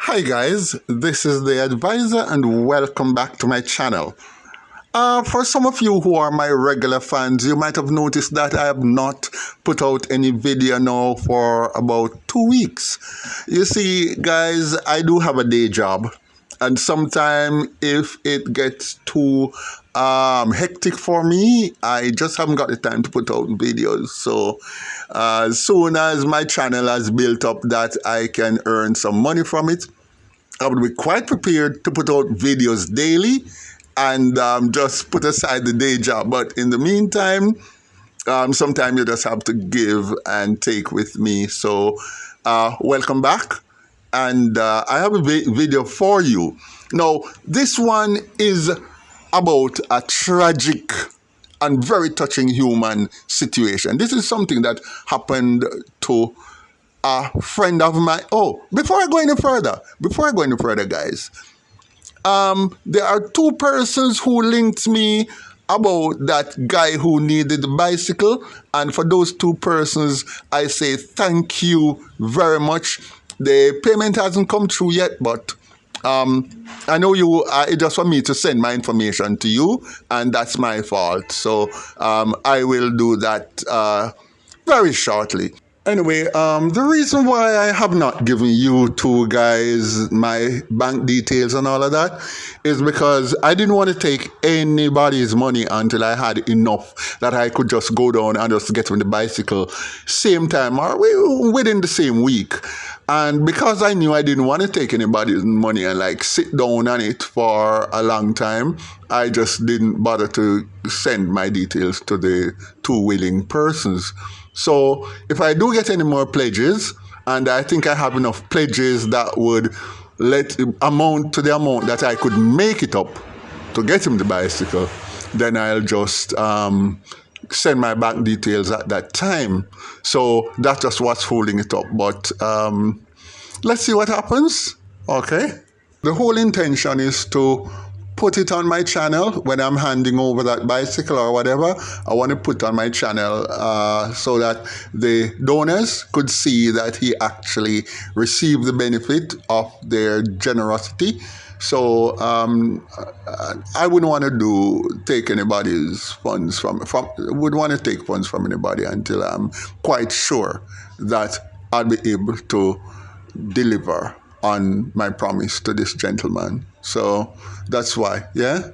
Hi guys, this is the advisor and welcome back to my channel. For some of you who are my regular fans, you might have noticed that I have not put out any video now for about 2 weeks. You see, guys, I do have a day job, and sometimes if it gets too hectic for me, I just haven't got the time to put out videos. So as soon as my channel has built up that I can earn some money from it, I would be quite prepared to put out videos daily and just put aside the day job. But in the meantime, sometimes you just have to give and take with me. So welcome back. And I have a video for you. Now, this one is about a tragic and very touching human situation. This is something that happened to a friend of mine. Oh, before I go any further, guys, there are two persons who linked me about that guy who needed the bicycle, and for those two persons, I say thank you very much. The payment hasn't come through yet, but I know you. It just for me to send my information to you, and that's my fault. So I will do that very shortly. Anyway, the reason why I have not given you two guys my bank details and all of that is because I didn't want to take anybody's money until I had enough that I could just go down and just get on the bicycle same time or within the same week. And because I knew I didn't want to take anybody's money and like sit down on it for a long time, I just didn't bother to send my details to the two willing persons. So if I do get any more pledges, and I think I have enough pledges that would amount to the amount that I could make it up to get him the bicycle, then I'll just send my bank details at that time. So that's just what's holding it up. But let's see what happens. Okay. The whole intention is to put it on my channel when I'm handing over that bicycle or whatever. I want to put on my channel so that the donors could see that he actually received the benefit of their generosity. So I wouldn't want to take anybody's funds would want to take funds from anybody until I'm quite sure that I'll be able to deliver on my promise to this gentleman. So that's why, yeah?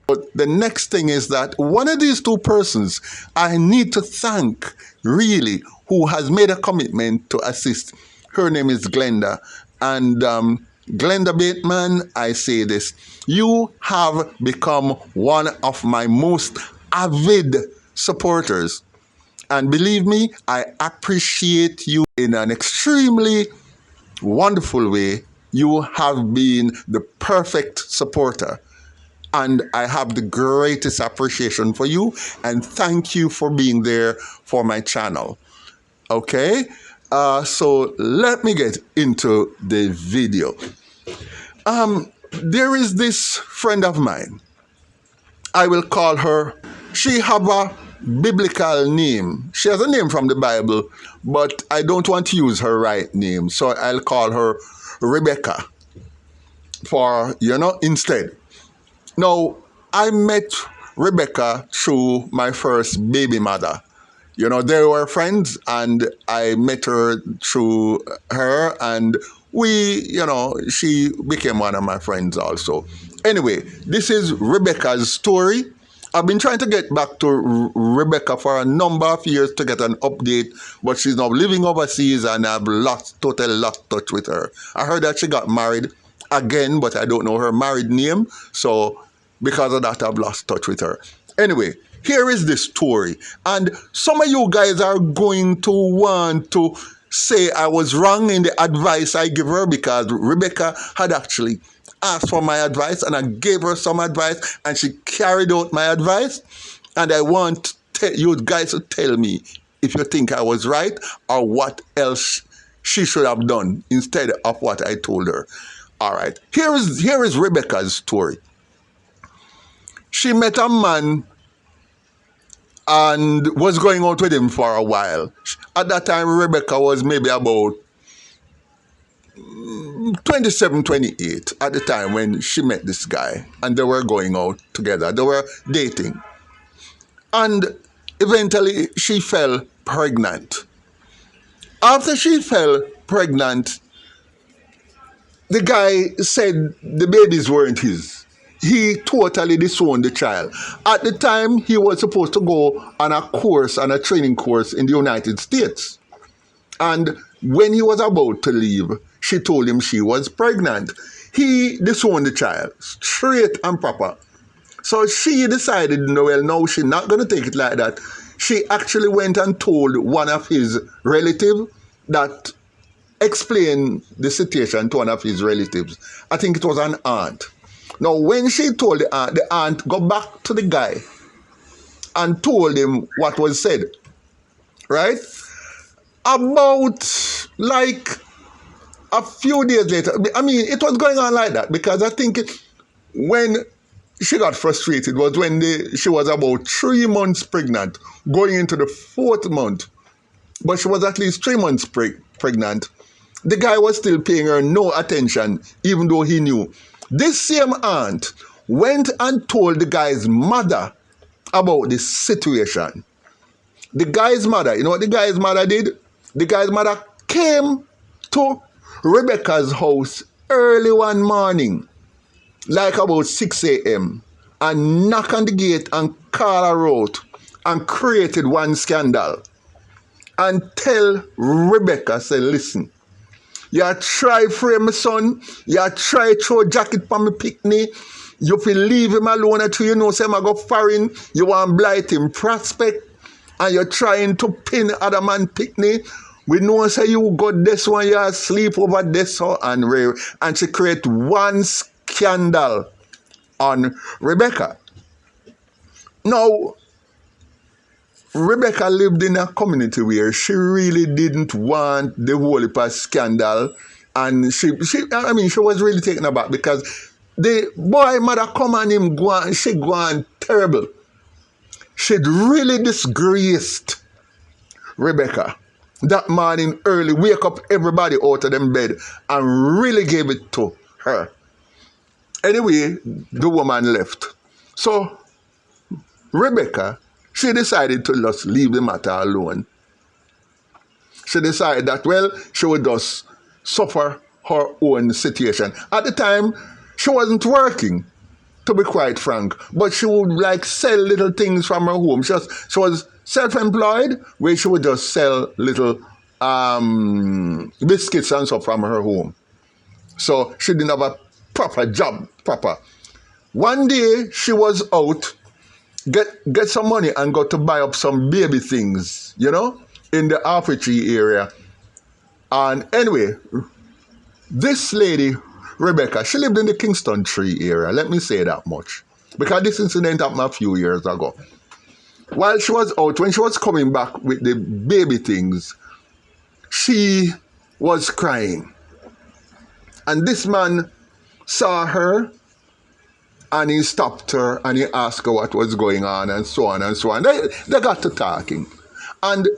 But the next thing is that one of these two persons I need to thank, really, who has made a commitment to assist. Her name is Glenda. And Glenda Bateman, I say this. You have become one of my most avid supporters. And believe me, I appreciate you in an extremely wonderful way. You have been the perfect supporter, and I have the greatest appreciation for you, and thank you for being there for my channel. Okay, so let me get into the video. There is this friend of mine. I will call her. She have a biblical name. She has a name from the Bible, but I don't want to use her right name, so I'll call her Rebecca instead. Now, I met Rebecca through my first baby mother. They were friends, and I met her through her, and she became one of my friends also. Anyway, this is Rebecca's story. I've been trying to get back to Rebecca for a number of years to get an update, but she's now living overseas, and I've totally lost touch with her. I heard that she got married again, but I don't know her married name, so because of that, I've lost touch with her. Anyway, here is the story, and some of you guys are going to want to say I was wrong in the advice I give her, because Rebecca had actually asked for my advice, and I gave her some advice, and she carried out my advice. And I want you guys to tell me if you think I was right or what else she should have done instead of what I told her. All right, here is Rebecca's story. She met a man and was going out with him for a while. At that time, Rebecca was maybe about 27, 28 at the time when she met this guy and they were going out together. They were dating. And eventually she fell pregnant. After she fell pregnant, the guy said the babies weren't his. He totally disowned the child. At the time, he was supposed to go on a training course in the United States. And when he was about to leave, she told him she was pregnant. He disowned the child, straight and proper. So she decided, no, she's not going to take it like that. She actually went and told one of his relatives that explained the situation to one of his relatives. I think it was an aunt. Now, when she told the aunt got back to the guy and told him what was said, right? About like a few days later, I mean, it was going on like that because I think when she got frustrated was when she was about 3 months pregnant, going into the 4th month, but she was at least 3 months pregnant. The guy was still paying her no attention, even though he knew. This same aunt went and told the guy's mother about this situation. The guy's mother, you know what the guy's mother did? The guy's mother came to Rebecca's house early one morning, like about 6 a.m., and knocked on the gate and called her out and created one scandal. And tell Rebecca, say, listen, you try frame my son, you try throw jacket for me picnic, you feel leave him alone until you know say I go foreign, you want blight him prospect, and you're trying to pin other man picnic. We know say you got this one, you sleep over this one, and she create one scandal on Rebecca. Now, Rebecca lived in a community where she really didn't want the whole heap of scandal, and she was really taken aback because the boy mother come on him go on, she go on terrible. She'd really disgraced Rebecca that morning early, wake up everybody out of them bed and really gave it to her. Anyway, the woman left. So Rebecca, she decided to just leave the matter alone. She decided that, well, she would just suffer her own situation. At the time, she wasn't working, to be quite frank, but she would like sell little things from her home. She was self-employed, where she would just sell little biscuits and stuff from her home. So she didn't have a proper job, One day, she was out, get some money and got to buy up some baby things, in the Arfitry area. And anyway, this lady, Rebecca, she lived in the Kingston Tree area. Let me say that much. Because this incident happened a few years ago. While she was out, when she was coming back with the baby things, she was crying. And this man saw her, and he stopped her and he asked her what was going on and so on and so on. They got to talking. And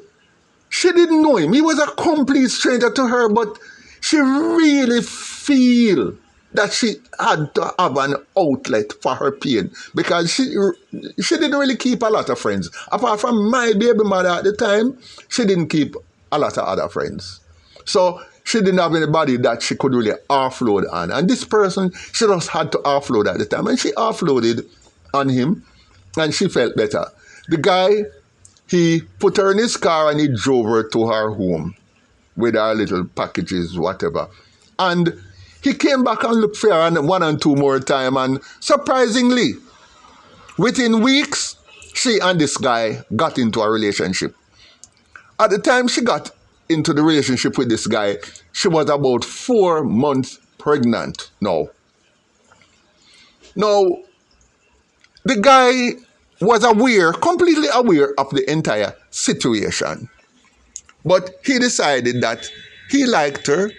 she didn't know him. He was a complete stranger to her, but she really feel that she had to have an outlet for her pain because she didn't really keep a lot of friends. Apart from my baby mother at the time, she didn't keep a lot of other friends. So she didn't have anybody that she could really offload on. And this person, she just had to offload at the time. And she offloaded on him, and she felt better. The guy, he put her in his car and he drove her to her home with her little packages, whatever. And he came back and looked for her one and two more times. And surprisingly, within weeks, she and this guy got into a relationship. At the time she got into the relationship with this guy, she was about 4 months pregnant now. Now, the guy was completely aware of the entire situation. But he decided that he liked her,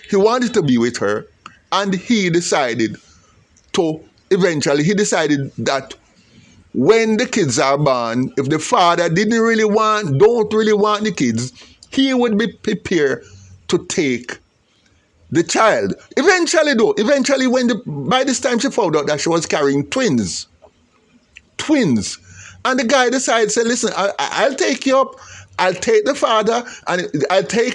he wanted to be with her, and he decided that when the kids are born, if the father don't really want the kids, he would be prepared to take the child. Eventually by this time she found out that she was carrying twins. Twins. And the guy decides, say, listen, I'll take you up. I'll take the father, and I'll pay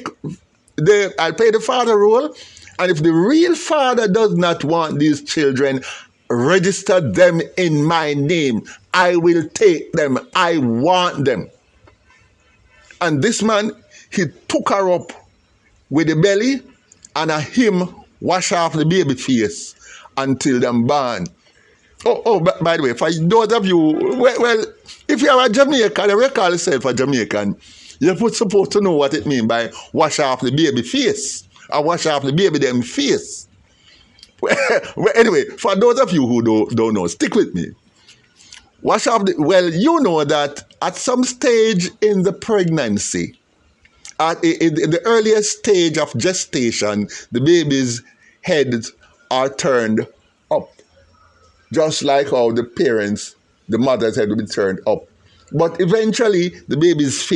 the father role. And if the real father does not want these children, register them in my name. I will take them. I want them. And this man, he took her up with the belly, and him wash off the baby face until them born. By the way, for those of you, well, if you are a Jamaican, you call yourself a Jamaican, you're supposed to know what it means by wash off the baby face, or wash off the baby them face. Well, anyway, for those of you who don't know, stick with me. Wash off well, you know that at some stage in the pregnancy, in the earliest stage of gestation, the baby's heads are turned up. Just like how the mother's head will be turned up. But eventually, the baby's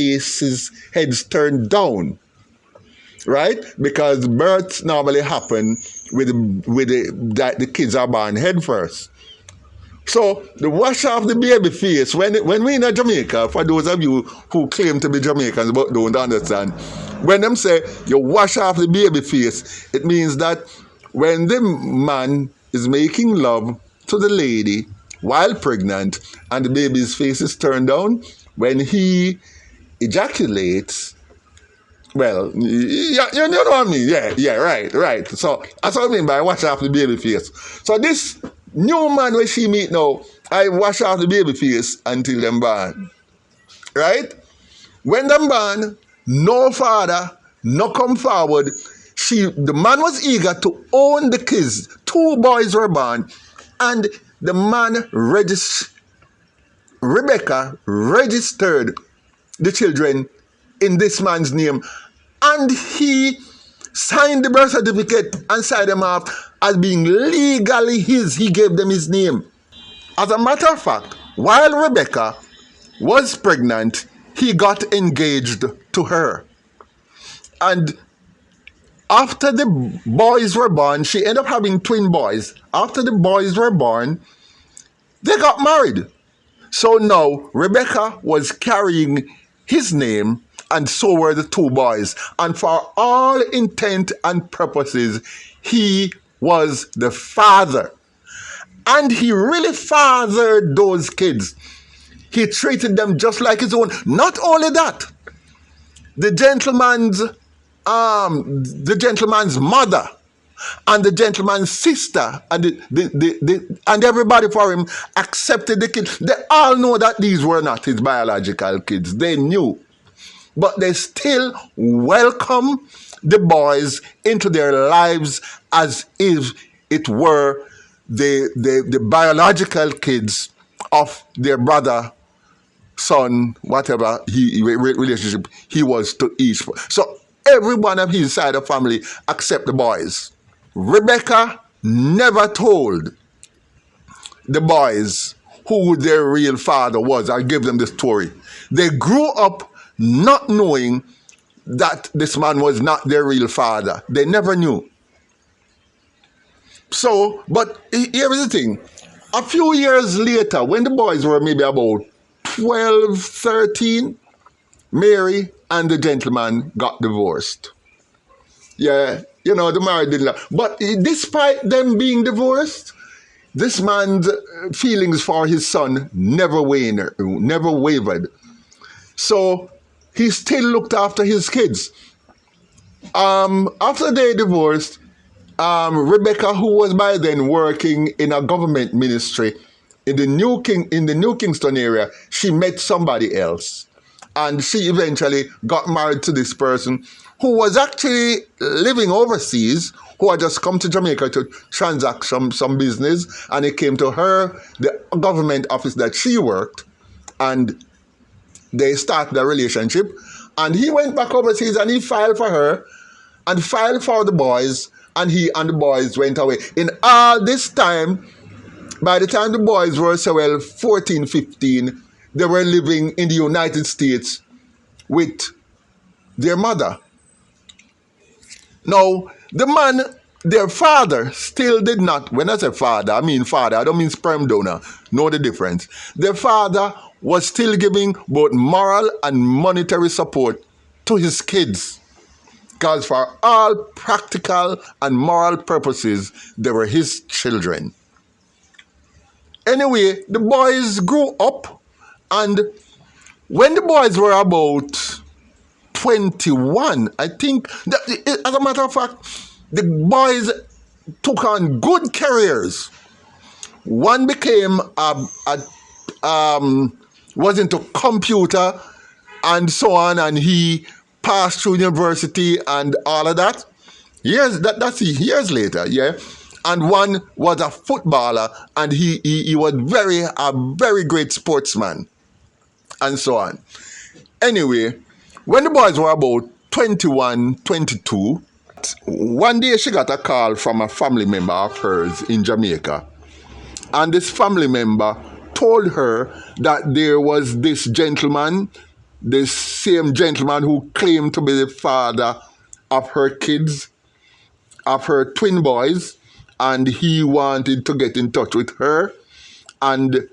head's turned down. Right? Because births normally happen with the kids are born head first. So the wash off the baby face, when we in Jamaica, for those of you who claim to be Jamaicans but don't understand, when them say you wash off the baby face, it means that when the man is making love to the lady while pregnant and the baby's face is turned down, when he ejaculates, well, you know what I mean? Yeah, right. So that's what I mean by wash off the baby face. So this new man when she meet now, I wash off the baby face until them born. Right? When them born, no father, no come forward. The man was eager to own the kids. 2 boys were born. And the man Rebecca registered the children in this man's name. And he signed the birth certificate and signed them off as being legally his. He gave them his name. As a matter of fact, while Rebecca was pregnant, he got engaged to her. And after the boys were born, she ended up having twin boys. After the boys were born, they got married. So now Rebecca was carrying his name, and so were the 2 boys. And for all intent and purposes, he was the father. And he really fathered those kids. He treated them just like his own. Not only that, the gentleman's mother and the gentleman's sister and and everybody for him accepted the kids. They all know that these were not his biological kids. They knew. But they still welcome the boys into their lives as if it were the biological kids of their brother, son, whatever relationship he was to each. So every one of his side of family accept the boys. Rebecca never told the boys who their real father was. I give them the story. They grew up not knowing that this man was not their real father. They never knew. So, but here is the thing. A few years later, when the boys were maybe about 12, 13, Mary and the gentleman got divorced. Yeah, you know, the marriage didn't last. But despite them being divorced, this man's feelings for his son never wavered. So he still looked after his kids. After they divorced, Rebecca, who was by then working in a government ministry in the New Kingston area, she met somebody else. And she eventually got married to this person who was actually living overseas, who had just come to Jamaica to transact some business. And he came to her, the government office that she worked, and they started a relationship. And he went back overseas and he filed for her and filed for the boys. And he and the boys went away. In all this time, by the time the boys were, 14, 15, they were living in the United States with their mother. Now, The man, their father, still did not, when I say father, I mean father, I don't mean sperm donor. Know the difference. Their father was still giving both moral and monetary support to his kids. Because for all practical and moral purposes, they were his children. Anyway, the boys grew up, and when the boys were about 21, I think, as a matter of fact, the boys took on good careers. One became was into computer and so on, and he passed through university and all of that. That's years later, yeah. And one was a footballer, and he was a very great sportsman, and so on. Anyway, when the boys were about 21, 22, one day she got a call from a family member of hers in Jamaica. And this family member told her that there was this gentleman, this same gentleman who claimed to be the father of her kids, of her twin boys, and he wanted to get in touch with her. And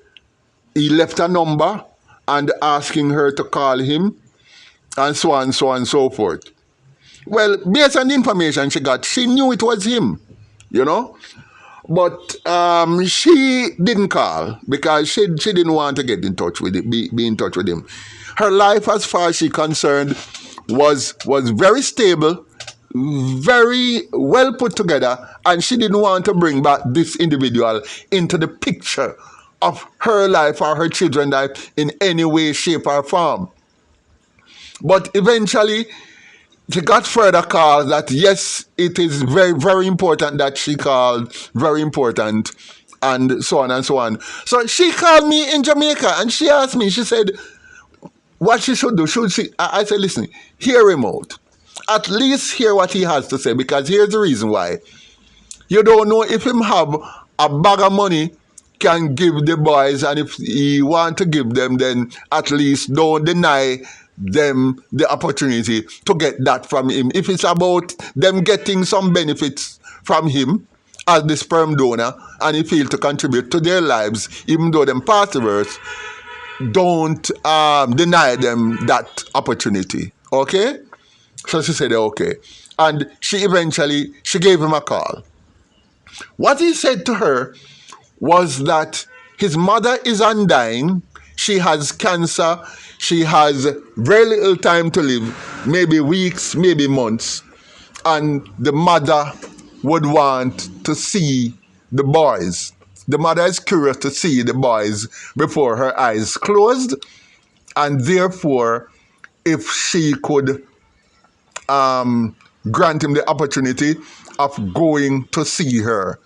he left a number and asking her to call him, and so on, so on, and so forth. Well, based on the information she got, she knew it was him, you know. But she didn't call because she didn't want to get in touch with it, be in touch with him. Her life, as far as she concerned, was very stable, very well put together, and she didn't want to bring back this individual into the picture of her life or her children's life in any way, shape, or form. But eventually, she got further calls that yes, it is very, very important that she called, very important, and so on and so on. So she called me in Jamaica and she asked me, she said, what she should do. Should she? I said, listen, hear him out. At least hear what he has to say, because here's the reason why. You don't know if him have a bag of money can give the boys, and if he want to give them, then at least don't deny them the opportunity to get that from him. If it's about them getting some benefits from him as the sperm donor, and he feel to contribute to their lives, even though them pass the earth, don't deny them that opportunity. Okay? So she said, okay. And she gave him a call. What he said to her was that his mother is undying, she has cancer, she has very little time to live, maybe weeks, maybe months, and the mother would want to see the boys. The mother is curious to see the boys before her eyes closed, and therefore, if she could grant him the opportunity of going to see her,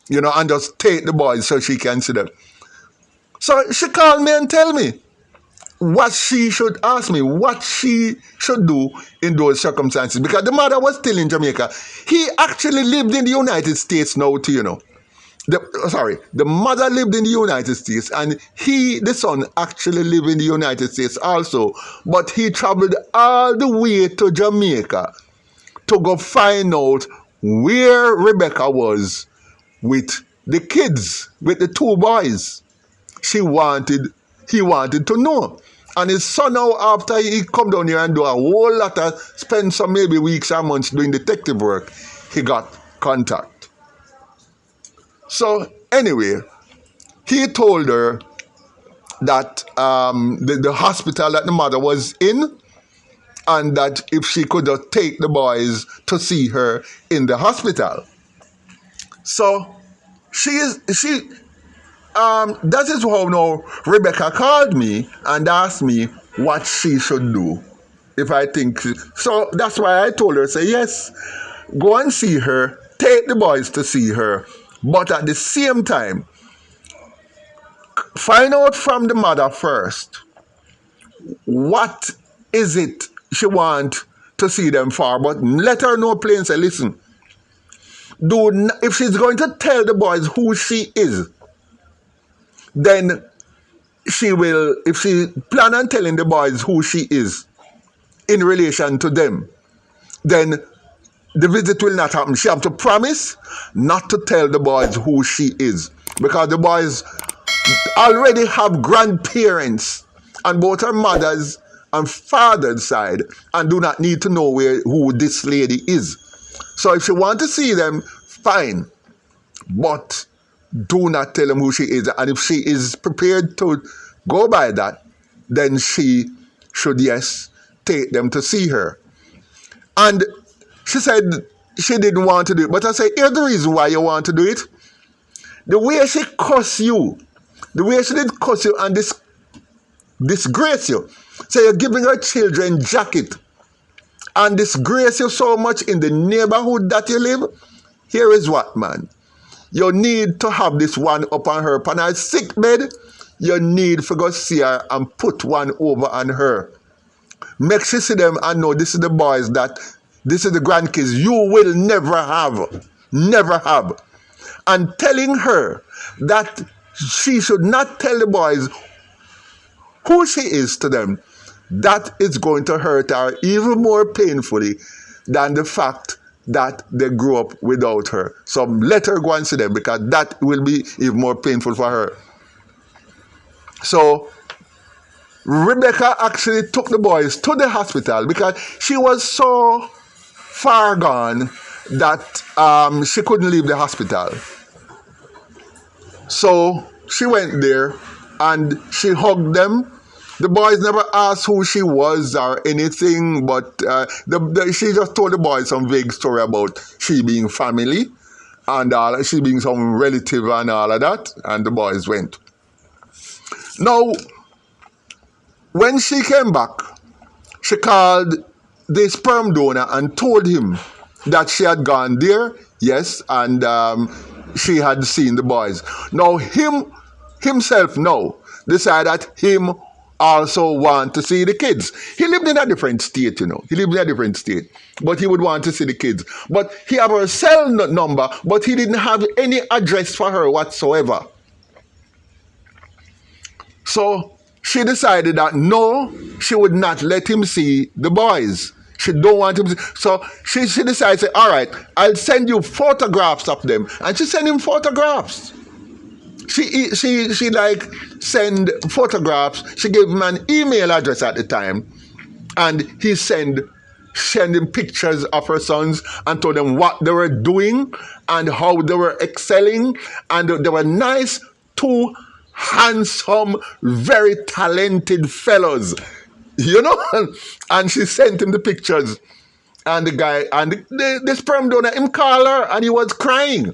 and just take the boys so she can see them. So she called me and tell me what she should ask me, what she should do in those circumstances. Because the mother was still in Jamaica. He actually lived in the United States now too, The mother lived in the United States, and the son, actually lived in the United States also. But he traveled all the way to Jamaica to go find out where Rebecca was with the kids, with the two boys. He wanted to know. And his son now, after he come down here and do a whole lot of, spend some maybe weeks or months doing detective work, he got contact. So anyway, he told her that the hospital that the mother was in, and that if she could just take the boys to see her in the hospital. So that is how now Rebecca called me and asked me what she should do. If I think so, that's why I told her, say yes, go and see her, take the boys to see her, but at the same time, find out from the mother first, what is it she want to see them for, but let her know plain and say, listen, if she's going to tell the boys who she is, then she will, if she plan on telling the boys who she is in relation to them, then the visit will not happen. She have to promise not to tell the boys who she is, because the boys already have grandparents on both her mother's and father's side and do not need to know who this lady is. So if she want to see them, fine, but do not tell them who she is. And if she is prepared to go by that, then she should, yes, take them to see her. And she said she didn't want to do it. But I said, here's the reason why you want to do it. The way she cuss you, the way she did cuss you and disgrace you. So you're giving her children jacket and disgrace you so much in the neighborhood that you live. Here is what, man. You need to have this one up on her. Upon her sick bed, you need to go see her and put one over on her. Make she see them and know this is the boys this is the grandkids you will never have. Never have. And telling her that she should not tell the boys who she is to them, that is going to hurt her even more painfully than the fact that they grew up without her. So let her go and see them, because that will be even more painful for her. So Rebecca actually took the boys to the hospital because she was so far gone that she couldn't leave the hospital. So she went there and she hugged them. The boys never asked who she was or anything, but she just told the boys some vague story about she being family and she being some relative and all of that, and the boys went. Now, when she came back, she called the sperm donor and told him that she had gone there, yes, and she had seen the boys. Now, himself now decided that him also want to see the kids. He lived in a different state, He lived in a different state. But he would want to see the kids. But he had her cell number, but he didn't have any address for her whatsoever. So she decided that no, she would not let him see the boys. She don't want him to see. So she decided, say, all right, I'll send you photographs of them. And she sent him photographs. She like send photographs. She gave him an email address at the time, and he send him pictures of her sons and told them what they were doing and how they were excelling, and they were nice, two handsome, very talented fellows, And she sent him the pictures, and the guy and the sperm donor him called her, and he was crying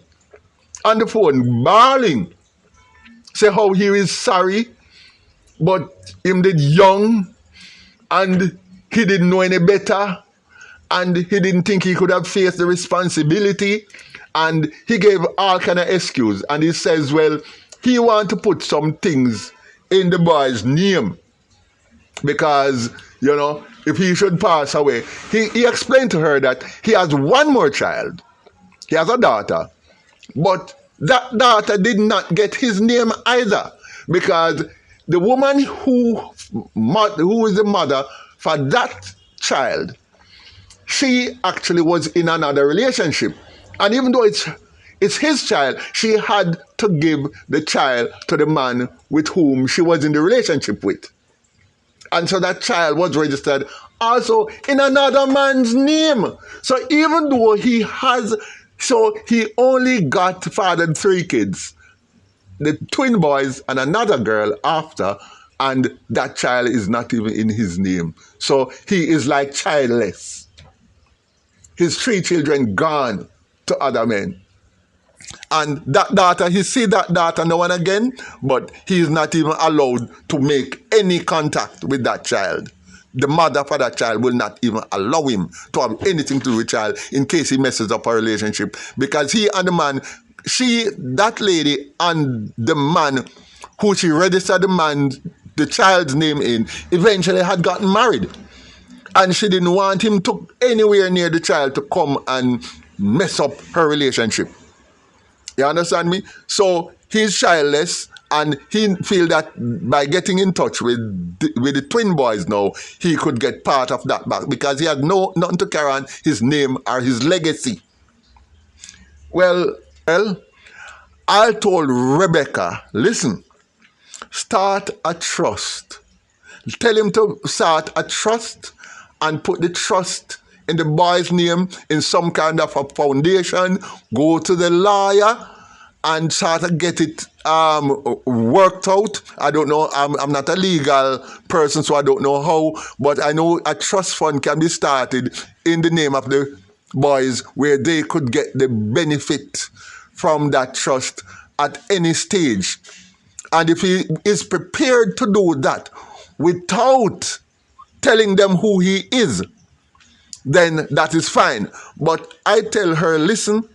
on the phone, bawling. Say how he is sorry, but him did young, and he didn't know any better, and he didn't think he could have faced the responsibility, and he gave all kind of excuse. And he says, well, he want to put some things in the boy's name because, if he should pass away. He explained to her that he has one more child. He has a daughter, but that daughter did not get his name either, because the woman who is the mother for that child, she actually was in another relationship. And even though it's his child, she had to give the child to the man with whom she was in the relationship with. And so that child was registered also in another man's name. So even though he only fathered 3 kids, the twin boys and another girl after, and that child is not even in his name. So he is like childless. His 3 children gone to other men. And that daughter, he see that daughter now and again, but he is not even allowed to make any contact with that child. The mother for that child will not even allow him to have anything to do with the child in case he messes up a relationship. Because he and the man, that lady and the man who she registered the child's name in, eventually had gotten married. And she didn't want him to anywhere near the child to come and mess up her relationship. You understand me? So he's childless, And he feel that by getting in touch with the twin boys now, he could get part of that back because he had nothing to carry on his name or his legacy. Well, I told Rebecca, listen, start a trust. Tell him to start a trust and put the trust in the boy's name in some kind of a foundation. Go to the lawyer and try to get it worked out. I don't know. I'm not a legal person, so I don't know how. But I know a trust fund can be started in the name of the boys where they could get the benefit from that trust at any stage. And if he is prepared to do that without telling them who he is, then that is fine. But I tell her, listen,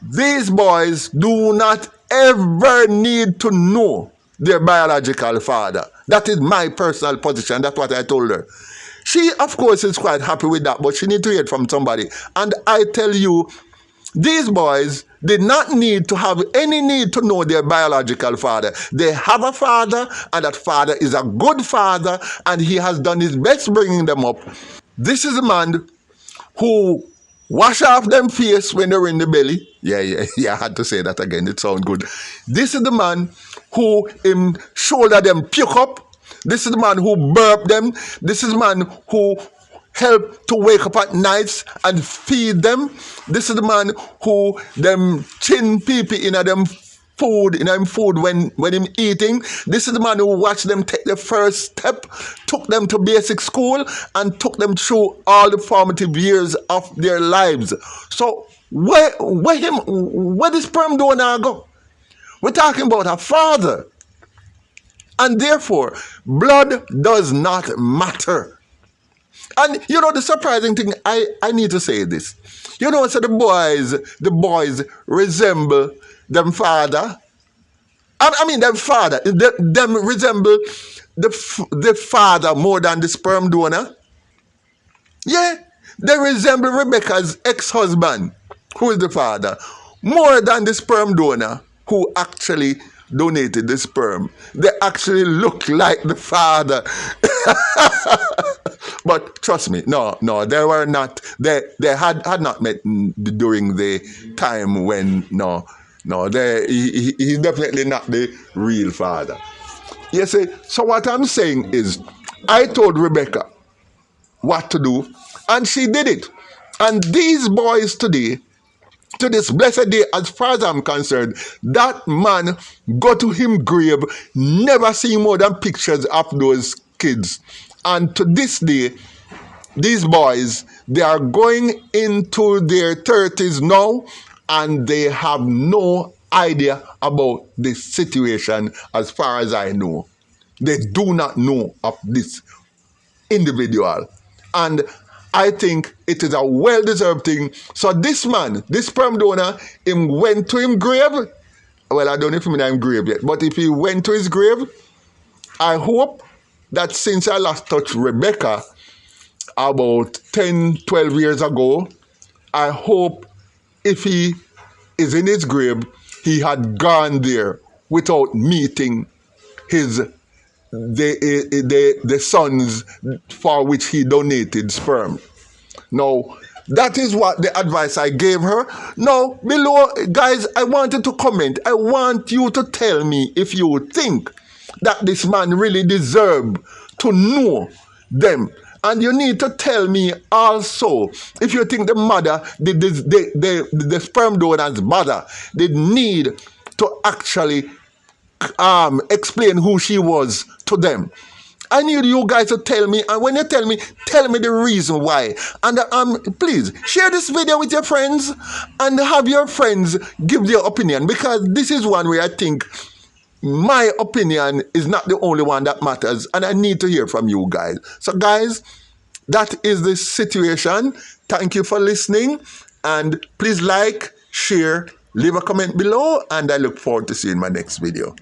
these boys do not ever need to know their biological father. That is my personal position. That's what I told her. She, of course, is quite happy with that, but she needs to hear it from somebody. And I tell you, these boys did not need to have any need to know their biological father. They have a father, and that father is a good father, and he has done his best bringing them up. This is a man who wash off them face when they're in the belly. Yeah, I had to say that again. It sounds good. This is the man who shoulder them puke up. This is the man who burp them. This is the man who help to wake up at nights and feed them. This is the man who them chin pee-pee in them food when him eating. This is the man who watched them take the first step, took them to basic school, and took them through all the formative years of their lives. So where the sperm donor go? We're talking about a father. And therefore, blood does not matter. And you know the surprising thing, I need to say this. You know, so the boys resemble them father. I mean them father. Them resemble the father more than the sperm donor. Yeah, they resemble Rebecca's ex-husband, who is the father, more than the sperm donor who actually donated the sperm. They actually look like the father. But trust me, no, they were not. They had not met during the time when he's definitely not the real father. You see, so what I'm saying is, I told Rebecca what to do, and she did it. And these boys today, to this blessed day, as far as I'm concerned, that man go to him grave, never see more than pictures of those kids. And to this day, these boys, they are going into their 30s now, and they have no idea about this situation as far as I know. They do not know of this individual. And I think it is a well-deserved thing. So this man, this sperm donor, him went to him grave. Well, I don't know if he's in his grave yet, but if he went to his grave, I hope that since I last touched Rebecca about 10, 12 years ago, I hope if he is in his grave, he had gone there without meeting the sons for which he donated sperm. Now, that is what the advice I gave her. Now, below, guys, I wanted to comment. I want you to tell me if you think that this man really deserved to know them. And you need to tell me also if you think the mother, the sperm donor's mother, did need to actually explain who she was to them. I need you guys to tell me, and when you tell me the reason why. And please share this video with your friends and have your friends give their opinion, because this is one where I think my opinion is not the only one that matters, and I need to hear from you guys. So guys, that is the situation. Thank you for listening, and please like, share, leave a comment below, and I look forward to seeing my next video.